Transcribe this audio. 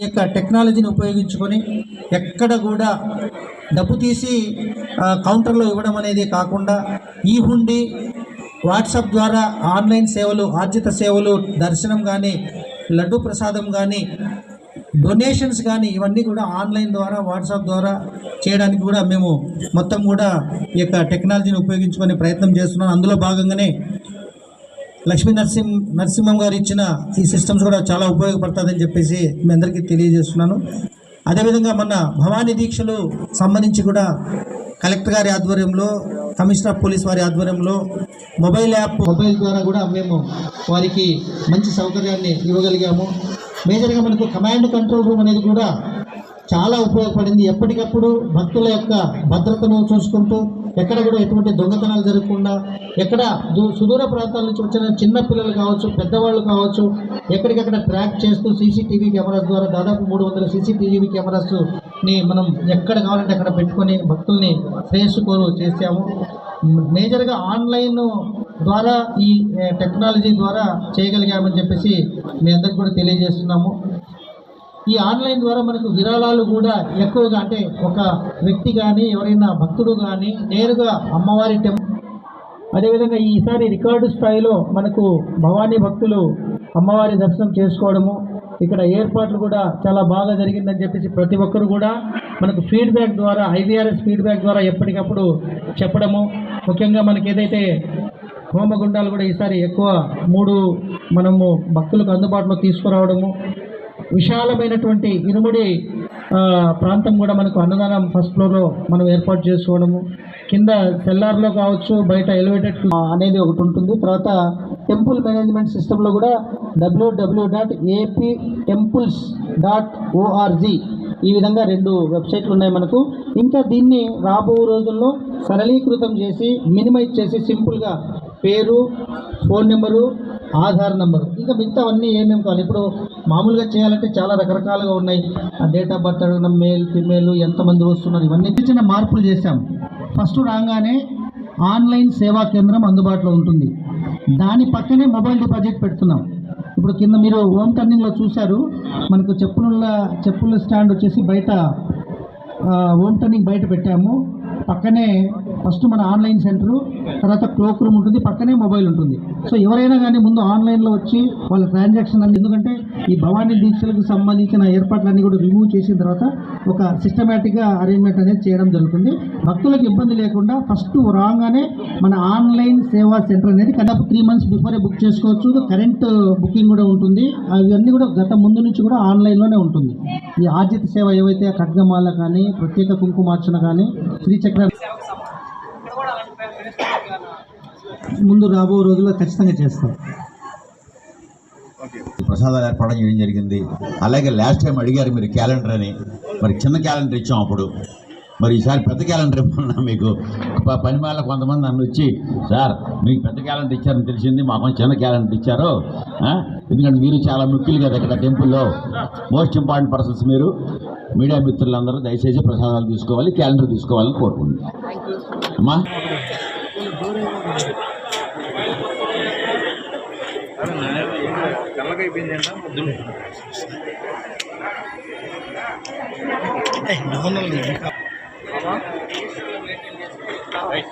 యొక్క టెక్నాలజీని ఉపయోగించుకొని ఎక్కడ కూడా డబ్బు తీసి కౌంటర్లో ఇవ్వడం అనేది కాకుండా ఈ హుండీ వాట్సాప్ ద్వారా ఆన్లైన్ సేవలు, ఆర్జిత సేవలు, దర్శనం కానీ, లడ్డు ప్రసాదం కానీ, డొనేషన్స్ కానీ ఇవన్నీ కూడా ఆన్లైన్ ద్వారా, వాట్సాప్ ద్వారా చేయడానికి కూడా మేము మొత్తం కూడా ఈ యొక్క టెక్నాలజీని ఉపయోగించుకునే ప్రయత్నం చేస్తున్నాం. అందులో భాగంగానే లక్ష్మీ నరసింహం గారు ఇచ్చిన ఈ సిస్టమ్స్ కూడా చాలా ఉపయోగపడుతుందని చెప్పేసి మీ అందరికీ తెలియజేస్తున్నాను. అదేవిధంగా మన భవానీ దీక్షలు సంబంధించి కూడా కలెక్టర్ గారి ఆధ్వర్యంలో, కమిషనర్ ఆఫ్ పోలీస్ వారి ఆధ్వర్యంలో మొబైల్ ద్వారా కూడా మేము వారికి మంచి సౌకర్యాన్ని ఇవ్వగలిగాము. మేజర్గా మనకు కమాండ్ కంట్రోల్ రూమ్ అనేది కూడా చాలా ఉపయోగపడింది. ఎప్పటికప్పుడు భక్తుల యొక్క భద్రతను చూసుకుంటూ, ఎక్కడ కూడా ఎటువంటి దొంగతనాలు జరగకుండా, ఎక్కడ సుదూర ప్రాంతాల నుంచి వచ్చిన చిన్న పిల్లలు కావచ్చు, పెద్దవాళ్ళు కావచ్చు, ఎక్కడికక్కడ ట్రాక్ చేస్తూ సీసీటీవీ కెమెరాస్ ద్వారా దాదాపు 300 సీసీటీవీ కెమెరాస్ని మనం ఎక్కడ కావాలంటే అక్కడ పెట్టుకొని భక్తుల్ని శ్రేయస్సుకోరు చేసాము. మేజర్గా ఆన్లైన్ ద్వారా ఈ టెక్నాలజీ ద్వారా చేయగలిగామని చెప్పేసి మీ అందరికీ కూడా తెలియజేస్తున్నాము. ఈ ఆన్లైన్ ద్వారా మనకు విరాళాలు కూడా ఎక్కువగా, అంటే ఒక వ్యక్తి కానీ, ఎవరైనా భక్తుడు కానీ నేరుగా అమ్మవారి అదేవిధంగా ఈసారి రికార్డు స్థాయిలో మనకు భవానీ భక్తులు అమ్మవారి దర్శనం చేసుకోవడము, ఇక్కడ ఏర్పాట్లు కూడా చాలా బాగా జరిగిందని చెప్పేసి ప్రతి ఒక్కరు కూడా మనకు ఫీడ్బ్యాక్ ద్వారా, IVRS ఫీడ్బ్యాక్ ద్వారా ఎప్పటికప్పుడు చెప్పడము. ముఖ్యంగా మనకి ఏదైతే హోమగుండాలు కూడా ఈసారి ఎక్కువ 3 మనము భక్తులకు అందుబాటులో తీసుకురావడము, విశాలమైనటువంటి ఇరుముడి ప్రాంతం కూడా మనకు అన్నదానం ఫస్ట్ ఫ్లోర్లో మనం ఏర్పాటు చేసుకోవడము, కింద సెల్లార్లో కావచ్చు, బయట ఎలివేటెడ్ అనేది ఒకటి ఉంటుంది. తర్వాత టెంపుల్ మేనేజ్మెంట్ సిస్టంలో కూడా www.aptemples.org ఈ విధంగా 2 వెబ్సైట్లు ఉన్నాయి మనకు. ఇంకా దీన్ని రాబో రోజుల్లో సరళీకృతం చేసి, మినిమైజ్ చేసి, సింపుల్గా పేరు, ఫోన్ నెంబరు, ఆధార్ నెంబరు, ఇంకా మిగతావన్నీ ఏమేమి కావాలి. ఇప్పుడు మామూలుగా చేయాలంటే చాలా రకరకాలుగా ఉన్నాయి. డేట్ ఆఫ్ బర్త్ అడగడం, మేల్, ఫిమేల్, ఎంతమంది వస్తున్నారు, ఇవన్నీ చిన్న మార్పులు చేశాం. ఫస్ట్ రాగానే ఆన్లైన్ సేవా కేంద్రం అందుబాటులో ఉంటుంది. దాని పక్కనే మొబైల్ డిపాజిట్ పెడుతున్నాం. ఇప్పుడు కింద మీరు హోమ్ టర్నింగ్లో చూశారు, మనకు చెప్పుల స్టాండ్ వచ్చేసి బయట, హోమ్ టర్నింగ్ బయట పెట్టాము. పక్కనే ఫస్ట్ మన ఆన్లైన్ సెంటరు, తర్వాత క్లోక్ రూమ్ ఉంటుంది, పక్కనే మొబైల్ ఉంటుంది. సో ఎవరైనా కానీ ముందు ఆన్లైన్లో వచ్చి వాళ్ళ ట్రాన్సాక్షన్ అన్ని, ఎందుకంటే ఈ భవానీ దీక్షలకు సంబంధించిన ఏర్పాట్లన్నీ కూడా రిమూవ్ చేసిన తర్వాత ఒక సిస్టమేటిక్గా అరేంజ్మెంట్ అనేది చేయడం జరుగుతుంది. భక్తులకు ఇబ్బంది లేకుండా ఫస్ట్ రాగానే మన ఆన్లైన్ సేవా సెంటర్ అనేది దాదాపు 3 months బిఫోరే బుక్ చేసుకోవచ్చు. కరెంట్ బుకింగ్ కూడా ఉంటుంది. అవన్నీ కూడా గత ముందు నుంచి కూడా ఆన్లైన్లోనే ఉంటుంది. ఈ ఆర్జిత సేవ ఏవైతే ఖడ్గమాల కానీ, ప్రత్యేక కుంకుమార్చన కానీ, శ్రీచక్ర ముందు రాబో రోజుల్లో ఖచ్చితంగా చేస్తాం. ప్రసాదాలు ఏర్పాటు చేయడం జరిగింది. అలాగే లాస్ట్ టైం అడిగారు మీరు క్యాలెండర్ అని, మరి చిన్న క్యాలెండర్ ఇచ్చాం అప్పుడు. మరి ఈసారి పెద్ద క్యాలెండర్ ఇవ్వమన్నా మీకు. పని వాళ్ళ కొంతమంది నన్ను వచ్చి, సార్ మీకు పెద్ద క్యాలెండర్ ఇచ్చారని తెలిసింది, మాకు చిన్న క్యాలెండర్ ఇచ్చారు. ఎందుకంటే మీరు చాలా ముఖ్యులు కదా ఇక్కడ టెంపుల్లో, మోస్ట్ ఇంపార్టెంట్ పర్సన్స్ మీరు. మీడియా మిత్రులందరూ దయచేసి ప్రసాదాలు తీసుకోవాలి, క్యాలెండర్ తీసుకోవాలని కోరుకుంటున్నాను. అమ్మా Right,